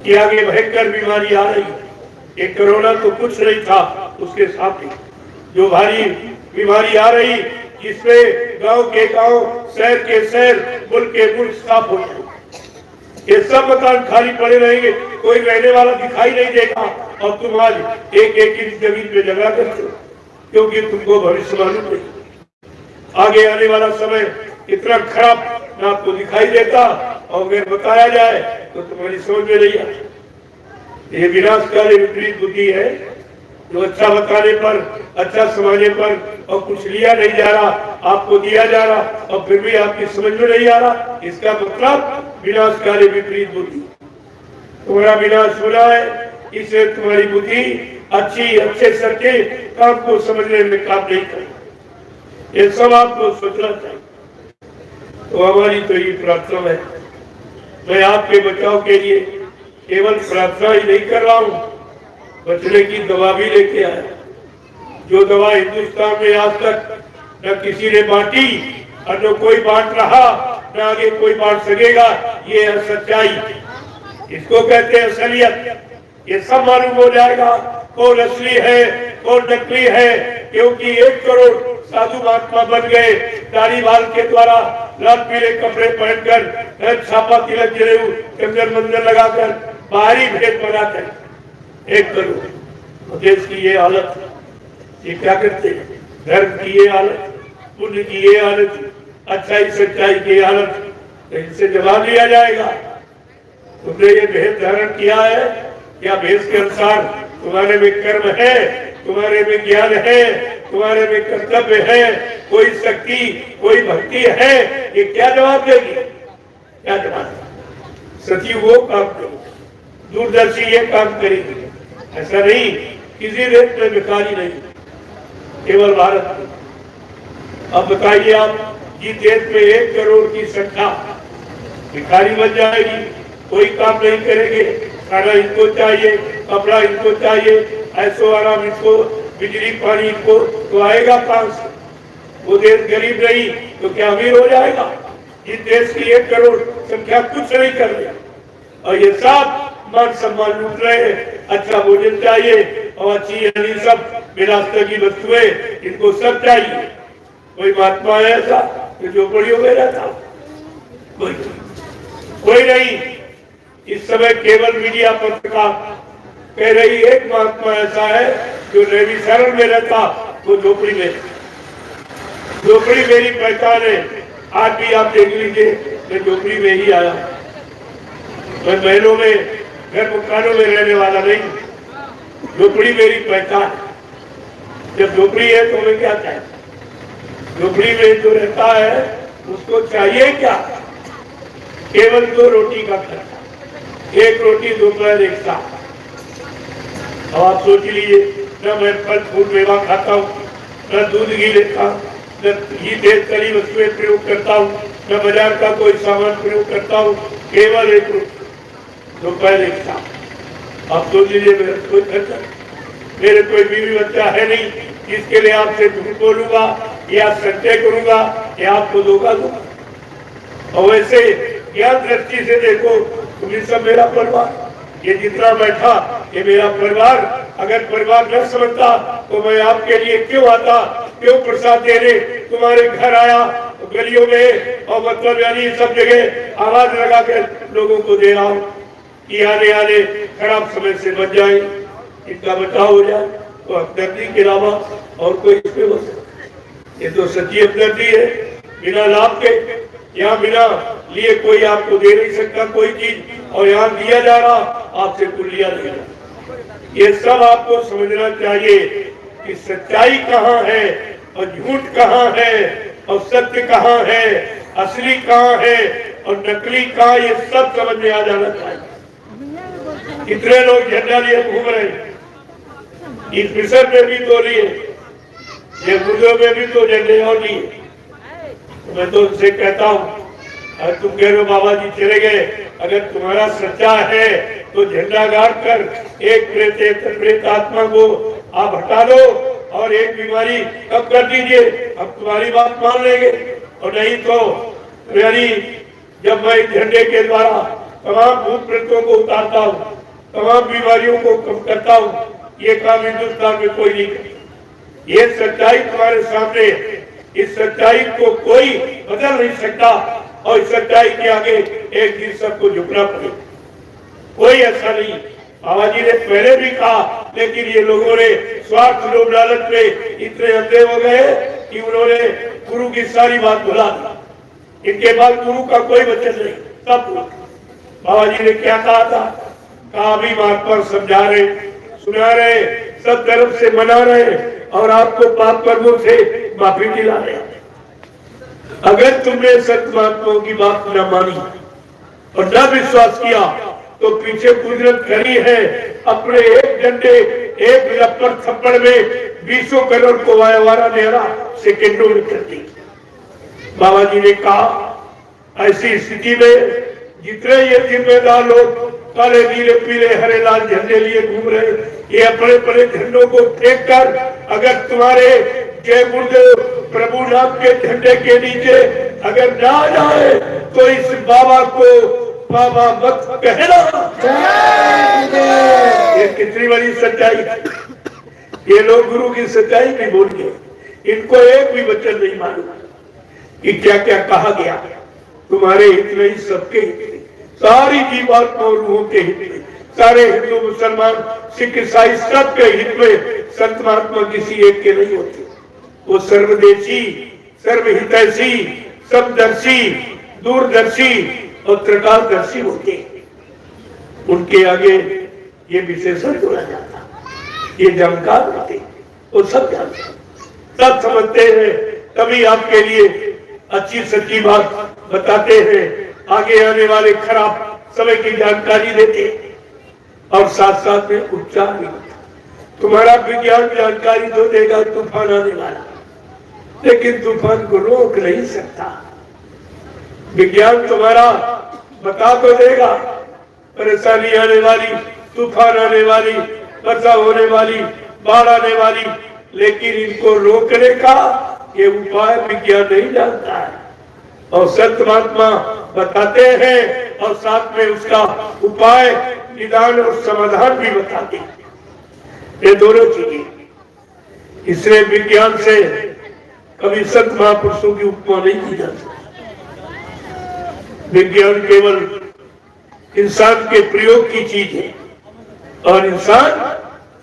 कि आगे भयंकर बीमारी आ रही। ये कोरोना तो कुछ नहीं था, उसके साथ ही जो भारी बीमारी आ रही, जिससे गांव के गांव, शहर के शहर, मुल्क के मुल्क साफ हो जाए। ये सब मकान खाली पड़े रहेंगे, कोई रहने वाला दिखाई नहीं देगा। और तुम आज एक एक जमीन पे झगड़ा करते हो, क्योंकि तुमको भविष्य मालूम नहीं। आगे आने वाला समय इतना खराब ना आपको दिखाई देता, और अगर बताया जाए तो तुम्हारी समझ में नहीं आता। ये विनाशकारी विपरीत बुद्धि है, जो अच्छा बताने पर, अच्छा समझाने पर और कुछ लिया नहीं जा रहा, आपको दिया जा रहा और फिर भी आपकी समझ में नहीं आ रहा। इसका मतलब विनाशकारी विपरीत बुद्धि। तुम्हारा विनाश होना है, इससे तुम्हारी बुद्धि अच्छे सच्चे काम को समझने में काम नहीं करे। ये सब आपको सोचना चाहिए। तो हमारी तो ये प्रार्थना है, मैं आपके बचाव के लिए केवल प्रार्थना ही नहीं कर रहा हूँ, बचने की दवा भी लेके आया। जो दवा हिंदुस्तान में आज तक न किसी ने बांटी और न कोई बांट रहा, न आगे कोई बांट सकेगा, ये है सच्चाई। इसको कहते हैं असलियत। ये सब मालूम हो जाएगा कौन असली है कौन नकली है, क्योंकि 1 करोड़ साधु महात्मा बन गए दाढ़ी बाल के द्वारा, लाल पीले कपड़े पहनकर, छापा तिलक जनेऊ चंदन मंदिर लगाकर बाहरी भेद बनाकर 1 करोड़। देश की ये हालत, ये क्या करते हैं? धर्म की ये हालत, पुण्य की ये हालत, अच्छाई सच्चाई की हालत, इनसे जवाब लिया जाएगा। तुमने ये भेद धारण किया है, क्या भेद के अनुसार तुम्हारे में कर्म है, तुम्हारे में ज्ञान है, तुम्हारे में कर्तव्य है, कोई शक्ति कोई भक्ति है? ये क्या जवाब देगी? क्या जवाब? सती वो काम करेगी, दूरदर्शी ये काम करेगी, ऐसा नहीं। किसी देश में भिखारी नहीं, केवल भारत में। अब बताइए आप, जिस देश में 1 करोड़ की संख्या भिखारी बन जाएगी, कोई काम नहीं करेंगे, खाना इनको चाहिए, कपड़ा इनको चाहिए, ऐसो आराम इनको, बिजली पानी इनको, तो आएगा कहां से? वो देश गरीब नहीं तो क्या अमीर हो जाएगा? जिस देश की 1 करोड़ संख्या कुछ नहीं कर रही, और ये सब मान सम्मान लूट रहे हैं। अच्छा भोजन चाहिए और अच्छी यानी सब विलासिता की वस्तुएं, इनको सब चाहिए। कोई महात्मा है ऐसा जो झोपड़ियों में रहता? कोई नहीं। इस समय केवल मीडिया पत्रकार कह रही एक महात्मा ऐसा है जो नैमिषारण्य में रहता, वो झोपड़ी में। झोपड़ी मेरी पहचान है, आज भी आप देख लीजिए, मैं झोपड़ी में ही आया। मैं महलों में, घर मकानों में रहने वाला नहीं, झोपड़ी मेरी पहचान। जब झोपड़ी है तो हमें क्या चाहिए? झोपड़ी में जो रहता है उसको चाहिए क्या? केवल 2 रोटी का खर्चा, 1 रोटी दोपहर एक साथ। अब आप सोच लीजिए, न मैं फल फूल मेवा खाता हूँ, न दूध घी लेता हूँ, न घी तेज तली वस्तुएं प्रयोग करता हूँ, न बाजार का कोई सामान प्रयोग करता हूँ, केवल 1 रोटी दोपहर एक साथ। आप सोच लीजिए, मेरा कोई खर्चा, मेरे कोई बीवी बच्चा है नहीं जिसके लिए आपसे झूठ बोलूंगा या सत्य करूंगा या आपको धोखा दूंगा। और वैसे ज्ञान दृष्टि से देखो, तुम्हें सब मेरा परिवार, ये जितना बैठा ये मेरा परिवार। अगर परिवार न समझता तो मैं आपके लिए क्यों आता, क्यों प्रसाद देने तुम्हारे घर आया, गलियों में और मतलब यानी सब जगह आवाज लगाकर लोगों को दे रहा हूँ कि आने आने खराब समय से बच जाए, इनका बचाव हो जाए। तो हमदर्दी के अलावा और कोई इसमें हो सकता? ये तो सच्ची हमदर्दी है, बिना लाभ के। यहाँ बिना लिए कोई आपको दे नहीं सकता कोई चीज, और यहाँ दिया जा रहा, आपसे कुछ लिया नहीं जा। ये सब आपको समझना चाहिए कि सच्चाई कहाँ है और झूठ कहाँ है और सत्य कहाँ है, असली कहाँ है और नकली कहाँ, ये सब समझ में आ जाना चाहिए। कितने लोग झंडा लिए घूम रहे हैं, इस मिशन में भी तो लिए, ये गुर्दों में भी तो झंडे और लिए। मैं तो उनसे कहता हूँ, तुम कह रहे हो बाबा जी चले गए, अगर तुम्हारा सच्चा है तो झंडा गाड़ कर एक प्रेत आत्मा को आप हटा दो और एक बीमारी कब कर दीजिए, हम तुम्हारी बात मान लेंगे। और नहीं तो यानी जब मैं झंडे के द्वारा तमाम भूत प्रेतों को उतारता हूँ, तमाम बीमारियों को कम करता हूँ। ये काम हिंदुस्तान में कोई नहीं करे। ये सच्चाई तुम्हारे सामने है। इस सच्चाई को कोई बदल नहीं सकता और इस सच्चाई के आगे एक दिन सबको झुकना पड़ेगा। कोई ऐसा नहीं। बाबा जी ने पहले भी कहा, लेकिन ये लोगों ने स्वार्थ लोभ लालच में इतने अंधे हो गए कि उन्होंने गुरु की सारी बात भुला दी। इनके बाद गुरु का कोई वचन नहीं, सब बाबा जी ने क्या कहा था? कहा भी बात पर समझा रहे, सुना रहे, सब तरफ से मना रहे और आपको पाप कर्मों से माफी दिला रहे। अगर तुमने संत महात्माओं की बात न मानी और न विश्वास किया तो पीछे कुदरत खड़ी है, अपने एक डंडे एक लपड़ थप्पड़ में 20 करोड़ को वायवारा नेहरा सेकेंडों में कर दी। बाबा जी ने कहा ऐसी स्थिति में जितने ये जिम्मेदार लोग काले नीले पीले हरे लाल झंडे लिए घूम रहे, ये अपने अपने झंडों को फेंक कर अगर तुम्हारे जय गुरुदेव प्रभु नाम के झंडे के नीचे अगर ना जाए तो इस बाबा को बाबा मत कहना। ये कितनी बड़ी सच्चाई है। ये लोग गुरु की सच्चाई नहीं बोल गए। इनको एक भी वचन नहीं मालूम कि क्या क्या कहा गया। तुम्हारे हित में, सबके हित में, सारी जीवात्माओं रूहों के हित में, सारे हिंदू मुसलमान सिख ईसाई सबके हित में संत महात्मा किसी एक के नहीं होते। वो सर्वदेशी, सर्वहितैषी, समदर्शी, दूरदर्शी और त्रिकालदर्शी होते। उनके आगे ये विशेषण जोड़ा जाता, ये जानकार होते, वो सब जानते, सब समझते हैं, तभी आपके लिए अच्छी सच्ची बात बताते हैं, आगे आने वाले खराब समय की जानकारी देते और साथ साथ में उपचार भी। तुम्हारा विज्ञान जानकारी तो देगा तूफान आने वाला, लेकिन तूफान को रोक नहीं सकता। विज्ञान तुम्हारा बता तो देगा परेशानी आने वाली, तूफान आने वाली, वर्षा होने वाली, बाढ़ आने वाली, लेकिन इनको रोकने का ये उपाय विज्ञान नहीं जानता है और संत महात्मा बताते हैं और साथ में उसका उपाय, निदान और समाधान भी बताते हैं। ये दोनों चीजें, इसलिए विज्ञान से कभी संत महापुरुषों की उपमा नहीं की जा सकती। विज्ञान केवल इंसान के प्रयोग की चीज है और इंसान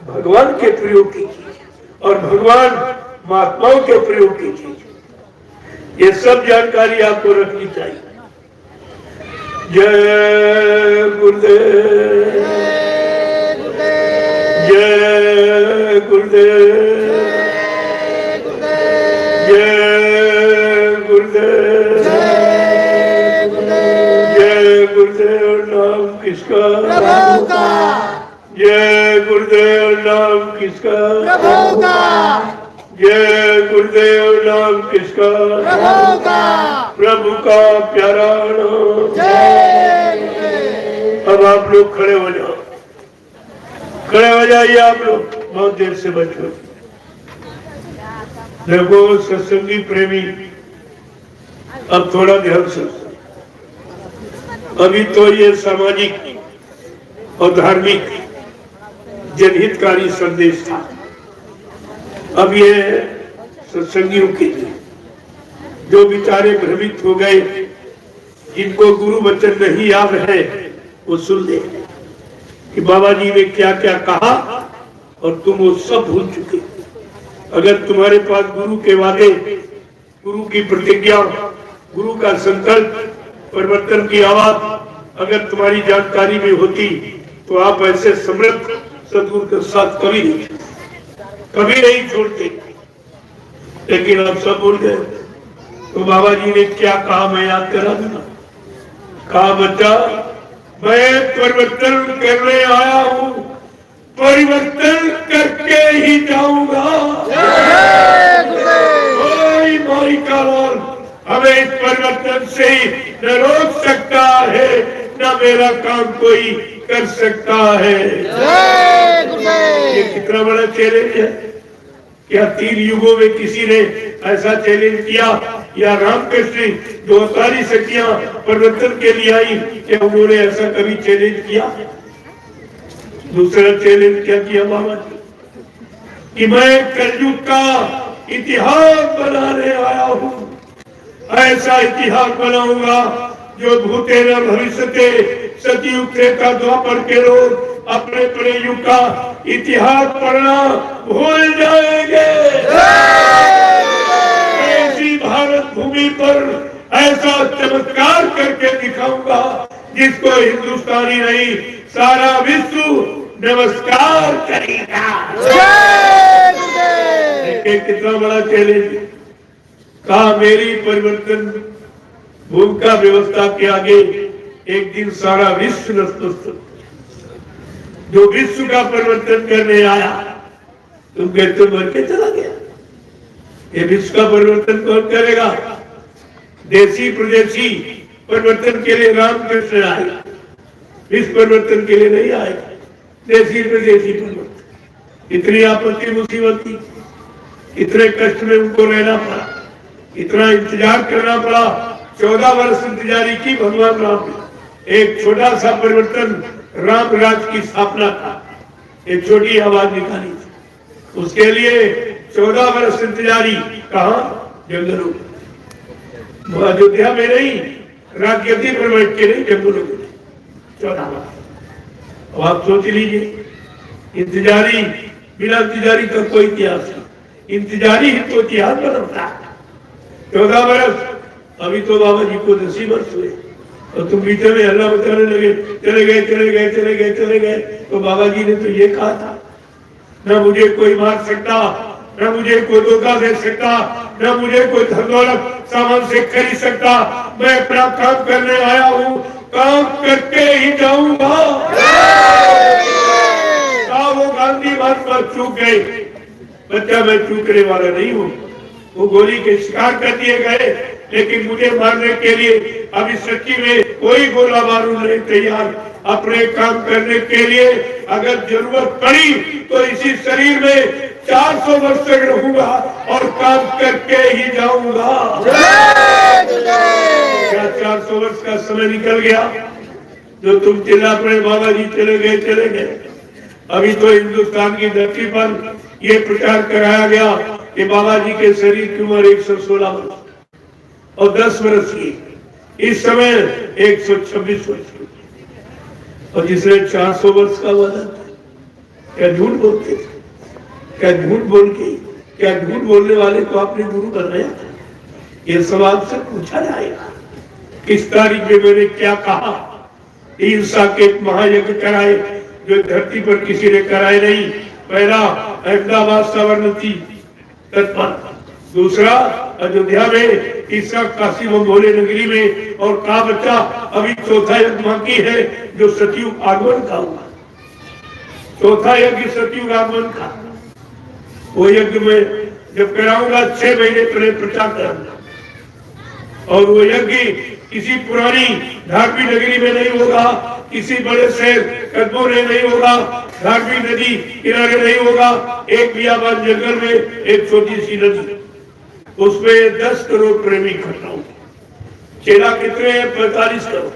भगवान के प्रयोग की चीज है और भगवान महात्माओं के प्रयोग की चीज है। ये सब जानकारी आपको रखनी चाहिए। जय गुरुदेव, जय गुरुदेव, जय गुरुदेव, जय गुरुदेव नाम किसका? प्रभु का। जय गुरुदेव नाम किसका? प्रभु का। जय गुरुदेव नाम किसका? प्रभु का। प्रभु का प्यारा नाम। अब आप लोग खड़े हो जाओ, खड़े हो जाइए आप लोग, बहुत देर से बैठो। देखो सत्संगी प्रेमी, अब थोड़ा ध्यान से। अभी तो ये सामाजिक और धार्मिक जनहितकारी संदेश था। अब ये सत्संगियों के लिए जो बेचारे भ्रमित हो गए, जिनको गुरु वचन नहीं याद है, वो सुन ले कि बाबा जी ने क्या क्या कहा और तुम वो सब भूल चुके। अगर तुम्हारे पास गुरु के वादे, गुरु की प्रतिज्ञा, गुरु का संकल्प, परिवर्तन की आवाज अगर तुम्हारी जानकारी में होती तो आप ऐसे समृद्ध सदगुरु के साथ कभी नहीं छोड़ते। लेकिन आप सब भूल गए। तो बाबा जी ने क्या कहा, मैं याद करा दूंगा। कहा बच्चा, मैं परिवर्तन करने आया हूँ, परिवर्तन करके ही जाऊंगा। कोई माई का लाल हमें इस परिवर्तन से न रोक सकता है, न मेरा काम कोई कर सकता है। ये कितना बड़ा चैलेंज है। क्या 3 युगों में किसी ने ऐसा चैलेंज किया, या रामकृष्ण जो अवतारी शक्तियां परिवर्तन के लिए आई, क्या उन्होंने ऐसा कभी चैलेंज किया? दूसरा चैलेंज क्या किया बाबा जी कि मैं कलयुग का इतिहास बनाने आया हूं, ऐसा इतिहास बनाऊंगा जो भूते न भविष्यते, सतयुग त्रेता द्वापर के लोग अपने अपने युग का इतिहास पढ़ना भूल जाएंगे। ऐसी भारत भूमि पर ऐसा चमत्कार करके दिखाऊंगा जिसको हिंदुस्तानी नहीं सारा विश्व नमस्कार करेगा। कितना बड़ा चैलेंज कहा, मेरी परिवर्तन भूमिका व्यवस्था के आगे एक दिन सारा विश्व नतमस्तक, जो विश्व का परिवर्तन करने आया तुम कहते मर के चला गया। ये विश्व का परिवर्तन कौन करेगा? देसी प्रदेशी परिवर्तन के लिए रामकृष्ण आए, विश्व परिवर्तन के लिए नहीं आएगा। देसी प्रदेशी परिवर्तन, इतनी आपत्ति मुसीबत थी, इतने कष्ट में उनको रहना पड़ा, इतना इंतजार करना पड़ा। 14 वर्ष इंतजारी की भगवान राम ने। एक छोटा सा परिवर्तन, राम राज की स्थापना था, एक छोटी आवाज निकाली थी। उसके लिए 14 वर्ष इंतजारी। कहा? जंगलों में, अयोध्या में नहीं, राजगद्दी पर बैठ के नहीं, जंगलों में 14 वर्ष। अब आप सोच लीजिए, इंतजारी, बिना इंतजारी का कोई इतिहास नहीं, इंतजारी ही तो इतिहास बनता है। 14 वर्ष। अभी तो बाबा जी को 10 वर्ष हुए और तुम बीते में हल्ला मचाने लगे, चले गए चले गए चले गए चले गए। तो बाबा जी ने तो ये कहा था, न मुझे कोई मार सकता, न मुझे कोई धोखा दे सकता, न मुझे कोई धन दौलत सामान से खरीद सकता। मैं अपना काम करने आया हूँ, काम करके ही जाऊंगा। वो गांधी बात पर चूक गए, बच्चा मैं चूकने वाला नहीं हूँ। वो गोली के शिकार कर दिए गए, लेकिन मुझे मारने के लिए अभी सच्ची में कोई गोला बारूद नहीं तैयार। अपने काम करने के लिए अगर जरूरत पड़ी तो इसी शरीर में 400 वर्ष तक रहूंगा और काम करके ही जाऊंगा। क्या 400 वर्ष का समय निकल गया जो तुम चिल्ला पड़े बाबा जी चले गए चले गए? अभी तो हिंदुस्तान की धरती पर यह प्रचार कराया गया कि बाबा जी के शरीर की उम्र 116 वर्ष और 10 वर्ष की, इस समय 126 वर्ष की, और जिसने 400 वर्ष का वादा था। क्या झूठ बोलते थे? क्या झूठ बोल के, क्या झूठ बोलने वाले को आपने गुरु बनाया था? ये सवाल से पूछा जाएगा। किस तारीख में मैंने क्या कहा? हिंसा के महायज्ञ कराए जो धरती पर किसी ने कराए नहीं। पहला अहमदाबाद साबरमती तट पर, दूसरा अयोध्या में, तीसरा काशी मंगोले नगरी में, और का बच्चा अभी चौथा यज्ञ बाकी है जो सतयुग आगमन का हुआ। चौथा यज्ञ सतयुग आगमन का, वो यज्ञ में जब कराऊंगा 6 महीने पहले प्रचार करूंगा। और वो यज्ञ किसी पुरानी धार्मिक नगरी में नहीं होगा, किसी बड़े शहर कस्बों में नहीं होगा, धार्मिक नदी किनारे नहीं होगा। एक बियाबान जंगल में एक छोटी सी नदी, उसमें 10 करोड़ प्रेमी इकट्ठा होंगे। चेला कितने हैं? 45 करोड़।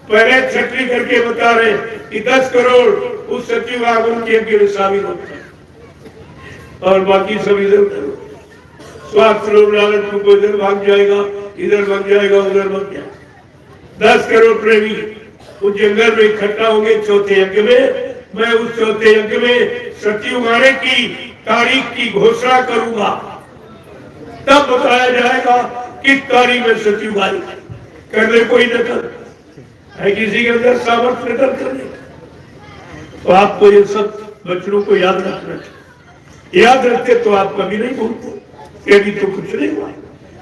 पहले छटनी करके बता रहे कि 10 करोड़ उस सतयुग आगमन के यज्ञ में शामिल होते हैं, और बाकी सब इधर उधर स्वास्थ्य लोग लालच को इधर भाग जाएगा, इधर भाग जाएगा, उधर भाग जाएगा। 10 करोड़ प्रेमी उस जंगल में इकट्ठा होंगे चौथे यज्ञ में। मैं उस चौथे यज्ञ में सतयुग आने की तारीख की घोषणा करूंगा, तब बताया जाएगा किस तारीख में सतयुग आई। कर ले कोई नकल है किसी के अंदर सामर्थ्य नकल करने, तो आपको ये सब बच्चों को याद रखना चाहिए। याद रखते तो आप कभी नहीं भूलते कि अभी तो कुछ नहीं हुआ,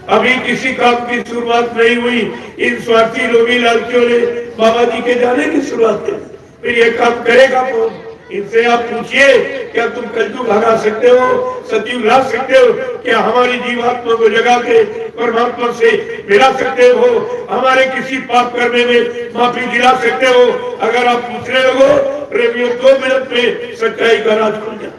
अभी किसी काम की शुरुआत नहीं हुई। इन स्वार्थी लोभी लालचियों ने बाबा जी के जाने की शुरुआत की, फिर ये काम करेगा कौन? इनसे आप पूछिए, क्या तुम कलयुग हरा सकते हो, सतयुग ला सकते हो? क्या हमारी जीवात्मा को जगा के परमात्मा से मिला सकते हो? हमारे किसी पाप करने में माफी दिला सकते हो? अगर आप पूछने लगो प्रेमियों, 2 मिनट में सच्चाई का राज खुल जाए।